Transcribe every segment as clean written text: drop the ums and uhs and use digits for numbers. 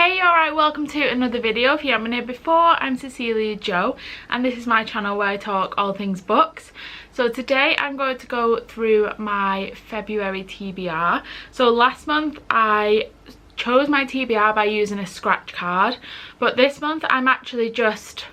Hey, alright, welcome to another video. If you haven't been here before, I'm Cecilia Jo and this is my channel where I talk all things books. So today I'm going to go through my February TBR. So last month I chose my TBR by using a scratch card, but this month I'm actually just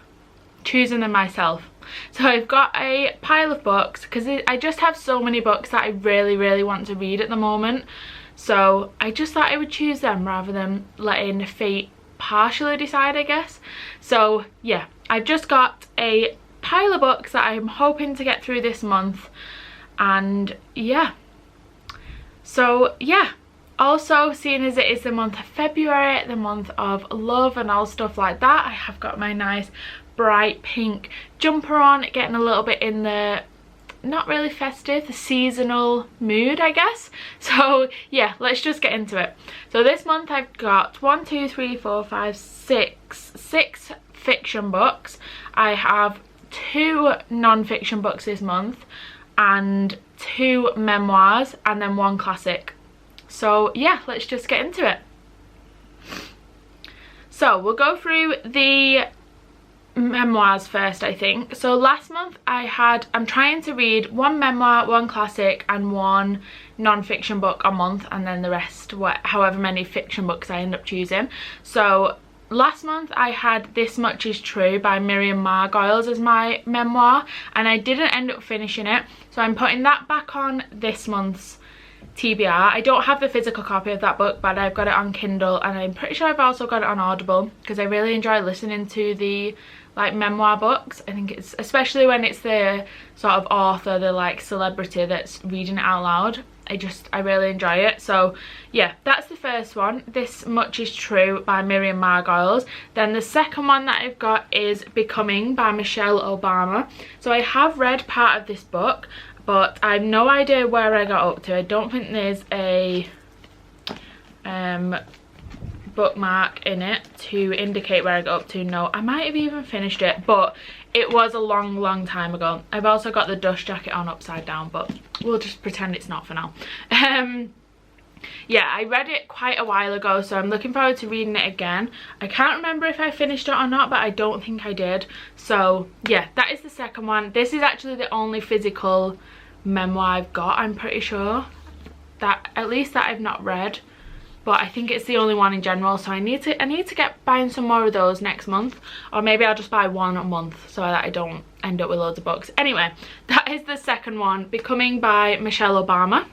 choosing them myself. So I've got a pile of books because I just have so many books that I really want to read at the moment. So I just thought I would choose them rather than letting fate partially decide, I guess. So yeah, I've just got a pile of books that I'm hoping to get through this month. And yeah, so yeah, also seeing as it is the month of February, the month of love and all stuff like that, I have got my nice bright pink jumper on, getting a little bit in the not really festive, the seasonal mood, I guess. So yeah, let's just get into it. So this month I've got 6 fiction books. I have 2 non-fiction books this month and 2 memoirs and then 1 classic. So yeah, let's just get into it. So we'll go through the memoirs first, I think. So last month I'm trying to read 1 memoir, 1 classic and 1 non-fiction book a month, and then the rest, however many fiction books I end up choosing. So last month I had This Much Is True by Miriam Margolyes as my memoir, and I didn't end up finishing it, so I'm putting that back on this month's TBR. I don't have the physical copy of that book, but I've got it on Kindle, and I'm pretty sure I've also got it on Audible because I really enjoy listening to the memoir books. I think it's, especially when it's the sort of author, the celebrity that's reading it out loud, I really enjoy it. So yeah, that's the first one, This Much Is True by Miriam Margolyes. Then the second one that I've got is Becoming by Michelle Obama. So I have read part of this book, but I have no idea where I got up to. I don't think there's a bookmark in it to indicate where I got up to. No, I might have even finished it, but it was a long time ago. I've also got the dust jacket on upside down, but we'll just pretend it's not for now. Yeah, I read it quite a while ago, so I'm looking forward to reading it again. I can't remember if I finished it or not, but I don't think I did. So yeah, that is the second one. This is actually the only physical memoir I've got, I'm pretty sure, that at least that I've not read, but I think it's the only one in general. So I need to get buying some more of those next month, or maybe I'll just buy 1 a month so that I don't end up with loads of books. Anyway, that is the second one, Becoming by Michelle Obama.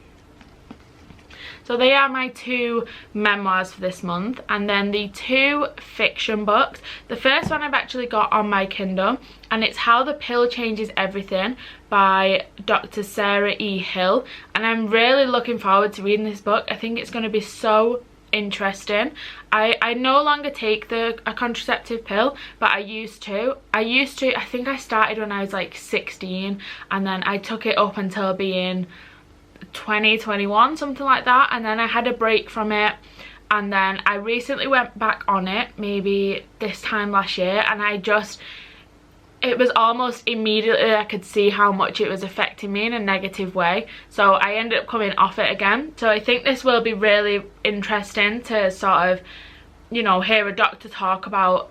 So they are my 2 memoirs for this month, and then the 2 fiction books. The first one I've actually got on my Kindle, and it's How the Pill Changes Everything by Dr. Sarah E. Hill, and I'm really looking forward to reading this book. I think it's going to be so interesting. I no longer take a contraceptive pill, but I used to. I think I started when I was like 16, and then I took it up until being 21, something like that, and then I had a break from it, and then I recently went back on it, maybe this time last year, and it was almost immediately I could see how much it was affecting me in a negative way, so I ended up coming off it again. So I think this will be really interesting to sort of, you know, hear a doctor talk about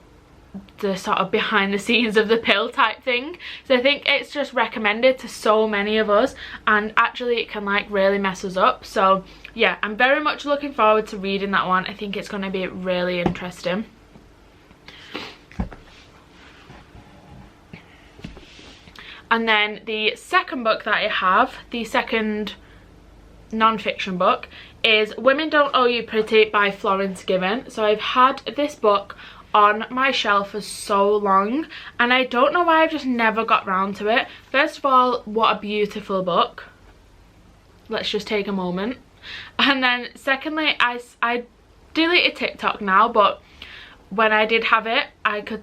the sort of behind the scenes of the pill type thing. So I think it's just recommended to so many of us, and actually it can really mess us up. So yeah, I'm very much looking forward to reading that one. I think it's going to be really interesting. And then the second book that I have, the second non-fiction book, is Women Don't Owe You Pretty by Florence Given. So I've had this book on my shelf for so long, and I don't know why I've just never got round to it. First of all, what a beautiful book. Let's just take a moment. And then secondly, I deleted TikTok now, but when I did have it, I could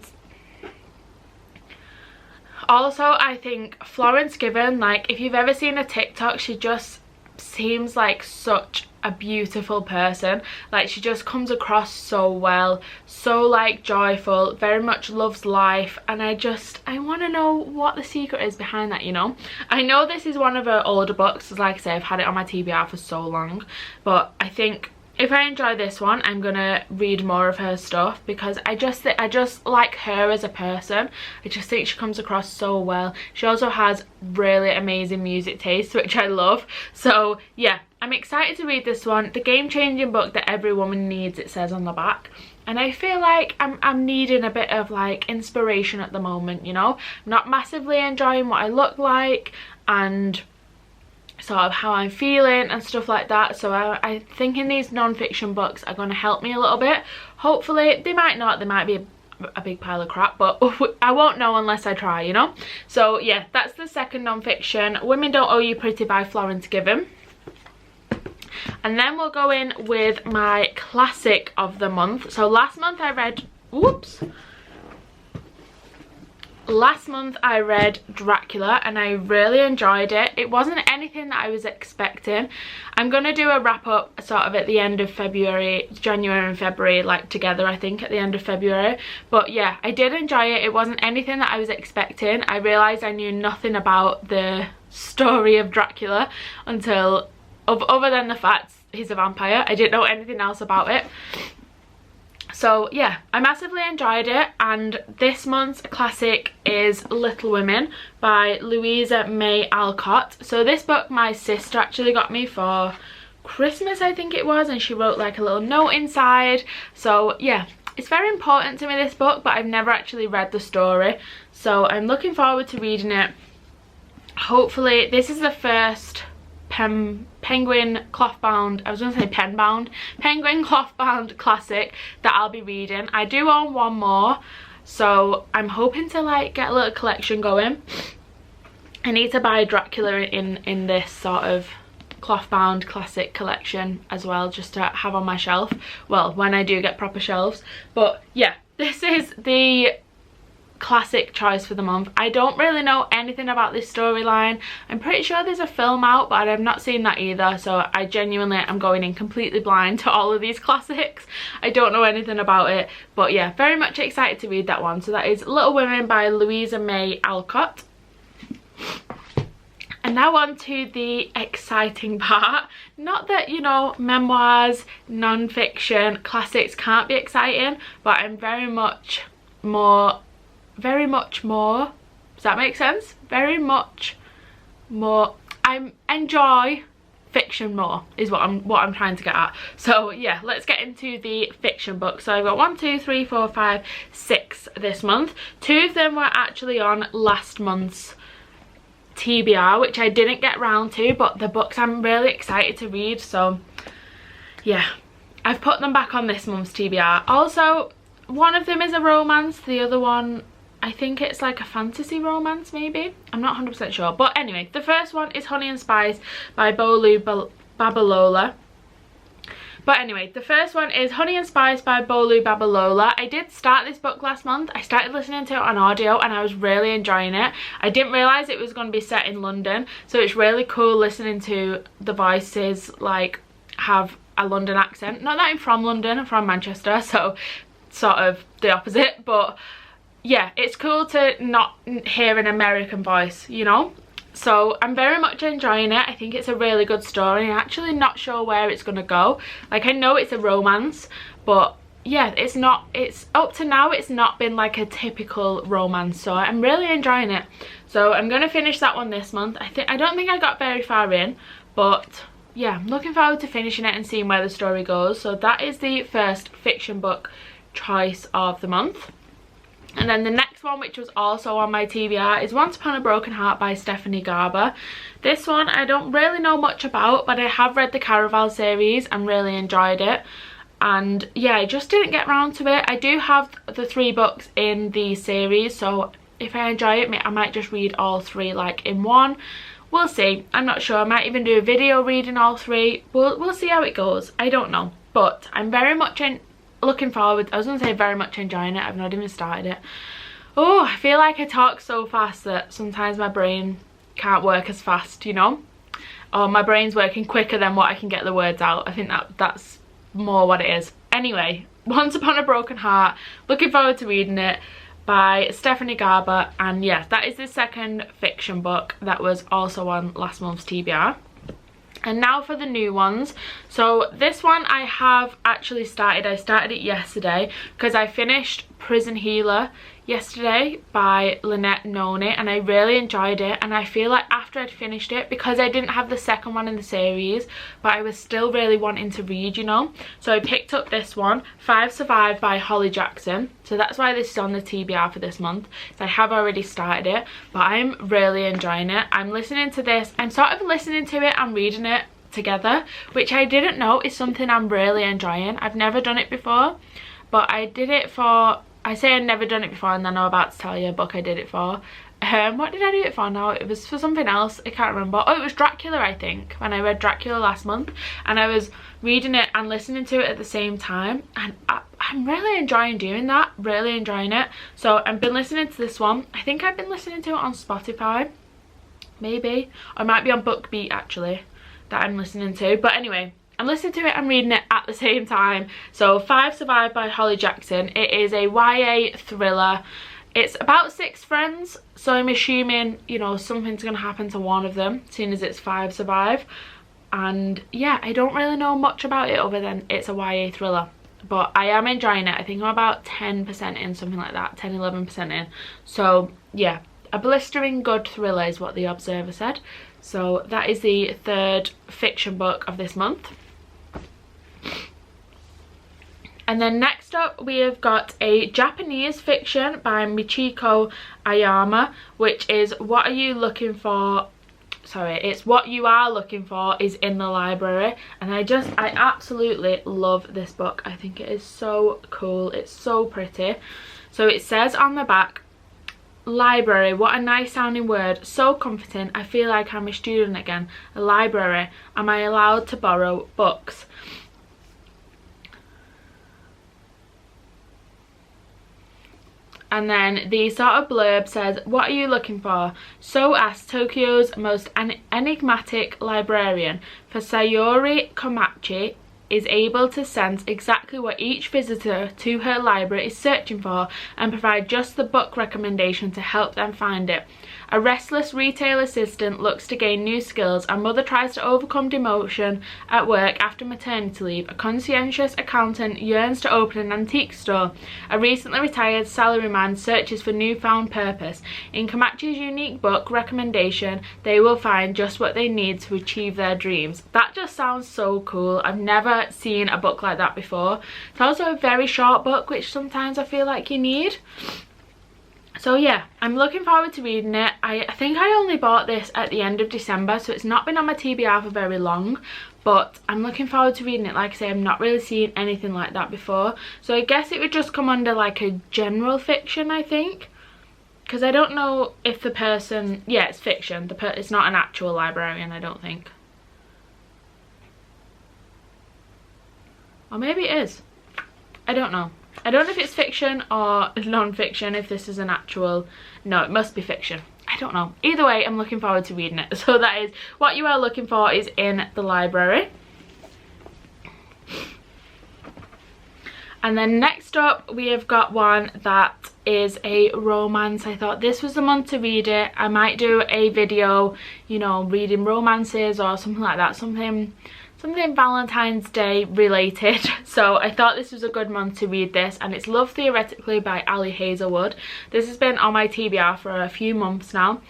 also, I think Florence Given, if you've ever seen a TikTok, she just seems like such a beautiful person. She just comes across so well, so joyful, very much loves life, and I want to know what the secret is behind that, you know. I know this is one of her older books, like I say, I've had it on my TBR for so long, but I think if I enjoy this one, I'm gonna read more of her stuff, because I just like her as a person. I just think she comes across so well. She also has really amazing music taste, which I love. So yeah, I'm excited to read this one. The game-changing book that every woman needs, it says on the back. And I feel like I'm needing a bit of like inspiration at the moment, you know. I'm not massively enjoying what I look like and sort of how I'm feeling and stuff like that. So I thinking these non-fiction books are going to help me a little bit. Hopefully. They might not, they might be a big pile of crap, but I won't know unless I try, you know. So yeah, that's the second non-fiction, Women Don't Owe You Pretty by Florence Given. And then we'll go in with my classic of the month. So last month I read Dracula, and I really enjoyed it. It wasn't anything that I was expecting. I'm gonna do a wrap up sort of at the end of February, January and February, like together, I think, at the end of February. But yeah, I did enjoy it. It wasn't anything that I was expecting. I realised I knew nothing about the story of Dracula until, other than the fact he's a vampire. I didn't know anything else about it. So yeah, I massively enjoyed it. And this month's classic is Little Women by Louisa May Alcott. So this book my sister actually got me for Christmas, I think it was, and she wrote like a little note inside. So yeah, it's very important to me, this book, but I've never actually read the story, so I'm looking forward to reading it. Hopefully this is the first penguin cloth bound, I was going to say pen bound, penguin cloth bound classic that I'll be reading. I do own one more, so I'm hoping to like get a little collection going. I need to buy Dracula in this sort of cloth bound classic collection as well, just to have on my shelf, well, when I do get proper shelves. But yeah, this is the classic choice for the month. I don't really know anything about this storyline. I'm pretty sure there's a film out, but I've not seen that either, so I genuinely am going in completely blind to all of these classics. I don't know anything about it, but yeah, very much excited to read that one. So that is Little Women by Louisa May Alcott. And now on to the exciting part. Not that, you know, memoirs, non-fiction, classics can't be exciting, but I'm very much more, does that make sense? Very much more, I enjoy fiction more is what I'm trying to get at. So yeah, let's get into the fiction book. So I've got 1, 2, 3, 4, 5, 6 this month. 2 of them were actually on last month's TBR, which I didn't get round to, but the books I'm really excited to read, so yeah, I've put them back on this month's TBR. Also, one of them is a romance, the other one I think it's like a fantasy romance maybe, I'm not 100% sure. But anyway, the first one is Honey and Spice by Bolu Babalola. But anyway, the first one is Honey and Spice by Bolu Babalola. I did start this book last month. I started listening to it on audio and I was really enjoying it. I didn't realise it was going to be set in London, so it's really cool listening to the voices like have a London accent. Not that I'm from London, I'm from Manchester, so sort of the opposite, but yeah, it's cool to not hear an American voice, you know. So I'm very much enjoying it. I think it's a really good story. I'm actually not sure where it's gonna go. Like, I know it's a romance, but yeah, it's up to now it's not been like a typical romance, so I'm really enjoying it. So I'm gonna finish that one this month. I don't think I got very far in, but yeah, I'm looking forward to finishing it and seeing where the story goes. So that is the first fiction book choice of the month. And then the next one, which was also on my TBR, is Once Upon a Broken Heart by Stephanie Garber. This one I don't really know much about, but I have read the Caraval series and really enjoyed it. And yeah, I just didn't get around to it. I do have the 3 books in the series, so if I enjoy it, I might just read all 3 like in one. We'll see. I'm not sure. I might even do a video reading all 3. We'll see how it goes. I don't know. But I'm very much looking forward. I was going to say very much enjoying it. I've not even started it. Oh, I feel like I talk so fast that sometimes my brain can't work as fast, you know? Or my brain's working quicker than what I can get the words out. I think that's more what it is. Anyway, Once Upon a Broken Heart. Looking forward to reading it, by Stephanie Garber. And yes, that is the second fiction book that was also on last month's TBR. And now for the new ones. So this one I have actually started. I started it yesterday because I finished Prison Healer yesterday by Lynette Noni, and I really enjoyed it. And I feel like after I'd finished it, because I didn't have the second one in the series, but I was still really wanting to read, you know, so I picked up this one, 5 Survive by Holly Jackson. So that's why this is on the TBR for this month. So I have already started it, but I'm really enjoying it. I'm listening to this, I'm sort of listening to it and reading it together, which I didn't know is something I'm really enjoying. I've never done it before, but I did it for, I say I've never done it before and then I'm about to tell you a book I did it for. What did I do it for now? It was for something else, I can't remember. Oh, it was Dracula, I think, when I read Dracula last month, and I was reading it and listening to it at the same time, and I'm really enjoying doing that, really enjoying it. So I've been listening to this one. I think I've been listening to it on Spotify, maybe, or it might be on BookBeat actually, that I'm listening to. But anyway, I'm listening to it and reading it at the same time. So 5 Survive by Holly Jackson. It is a YA thriller. It's about 6 friends, so I'm assuming, you know, something's gonna happen to one of them, seeing as it's 5 Survive. And yeah, I don't really know much about it other than it's a YA thriller, but I am enjoying it. I think I'm about 10% in, something like that, 10-11% in. So yeah, a blistering good thriller is what the Observer said. So that is the 3rd fiction book of this month. And then next up we have got a Japanese fiction by Michiko Ayama, which is What Are You Looking For? Sorry, it's What You Are Looking For Is in the Library. And I absolutely love this book. I think it is so cool. It's so pretty. So it says on the back, library, what a nice sounding word, so comforting. I feel like I'm a student again. A library, am I allowed to borrow books? And then the sort of blurb says, what are you looking for? So asks Tokyo's most enigmatic librarian. For Sayori Komachi is able to sense exactly what each visitor to her library is searching for and provide just the book recommendation to help them find it. A restless retail assistant looks to gain new skills. A mother tries to overcome demotion at work after maternity leave. A conscientious accountant yearns to open an antique store. A recently retired salaryman searches for newfound purpose. In Komachi's unique book recommendation, they will find just what they need to achieve their dreams. That just sounds so cool. I've never seen a book like that before. It's also a very short book, which sometimes I feel like you need. So yeah, I'm looking forward to reading it. I think I only bought this at the end of December, so it's not been on my TBR for very long, but I'm looking forward to reading it. Like I say, I've not really seen anything like that before, so I guess it would just come under like a general fiction, I think, because I don't know if the person, yeah, it's fiction, it's not an actual librarian, I don't think, or maybe it is, I don't know. I don't know if it's fiction or non-fiction, if this is an actual, no, it must be fiction. I don't know. Either way, I'm looking forward to reading it. So that is What You Are Looking For Is in the Library. And then next up, we have got one that is a romance. I thought this was the month to read it. I might do a video, you know, reading romances or something like that, something Valentine's Day related. So I thought this was a good month to read this, and it's Love Theoretically by Ali Hazelwood. This has been on my TBR for a few months now,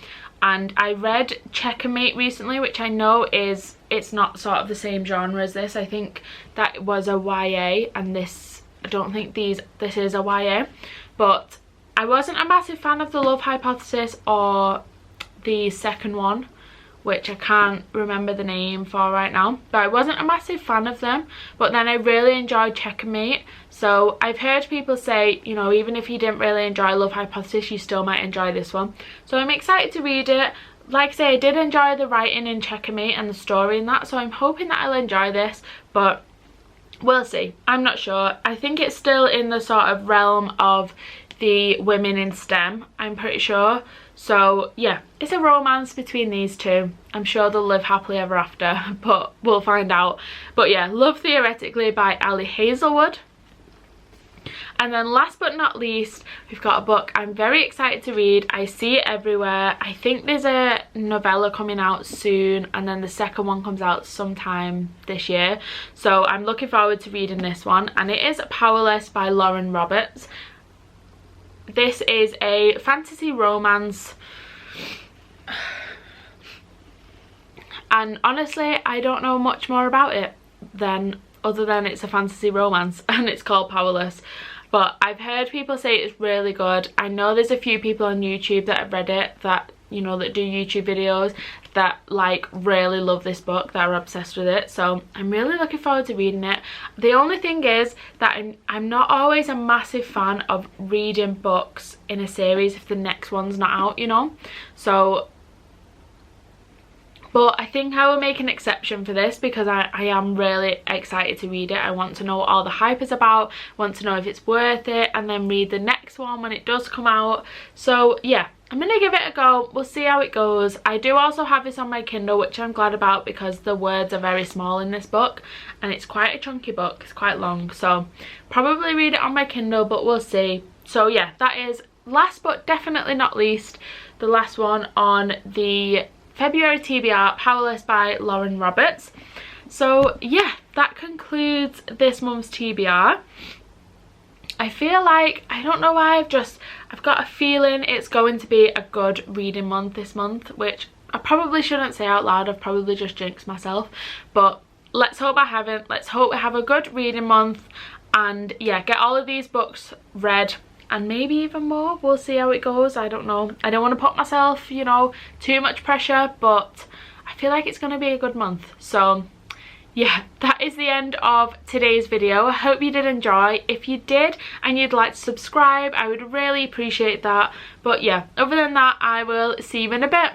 and I read Checkmate recently, which I know it's not sort of the same genre as this. I think that was a YA, and this, I don't think this is a YA, but I wasn't a massive fan of The Love Hypothesis or the second one, which I can't remember the name for right now, but I wasn't a massive fan of them. But then I really enjoyed Checkmate, so I've heard people say, you know, even if you didn't really enjoy Love Hypothesis, you still might enjoy this one. So I'm excited to read it. Like I say, I did enjoy the writing in Checkmate and the story in that, so I'm hoping that I'll enjoy this, but we'll see. I'm not sure. I think it's still in the sort of realm of the women in STEM, I'm pretty sure. So yeah, it's a romance between these two. I'm sure they'll live happily ever after, but we'll find out. But yeah, Love Theoretically by Ali Hazelwood. And then last but not least, we've got a book I'm very excited to read. I see it everywhere. I think there's a novella coming out soon, and then the second one comes out sometime this year. So I'm looking forward to reading this one, and it is Powerless by Lauren Roberts. This is a fantasy romance, and honestly I don't know much more about it other than it's a fantasy romance and it's called Powerless. But I've heard people say it's really good. I know there's a few people on YouTube that have read it, that, you know, that do YouTube videos, that like really love this book, that are obsessed with it. So I'm really looking forward to reading it. The only thing is that I'm not always a massive fan of reading books in a series if the next one's not out, you know. So, but I think I will make an exception for this because I am really excited to read it. I want to know what all the hype is about, want to know if it's worth it, and then read the next one when it does come out. So yeah, I'm gonna give it a go. We'll see how it goes. I do also have this on my Kindle, which I'm glad about because the words are very small in this book and it's quite a chunky book. It's quite long, so probably read it on my Kindle, but we'll see. So yeah, that is last but definitely not least, the last one on the February TBR, Powerless by Lauren Roberts. So yeah, that concludes this month's TBR. I feel like, I don't know why, I've got a feeling it's going to be a good reading month this month, which I probably shouldn't say out loud. I've probably just jinxed myself, but let's hope I haven't. Let's hope I have a good reading month, and yeah, get all of these books read and maybe even more. We'll see how it goes. I don't know. I don't want to put myself, you know, too much pressure, but I feel like it's going to be a good month. So yeah, that is the end of today's video. I hope you did enjoy. If you did and you'd like to subscribe, I would really appreciate that. But yeah, other than that, I will see you in a bit.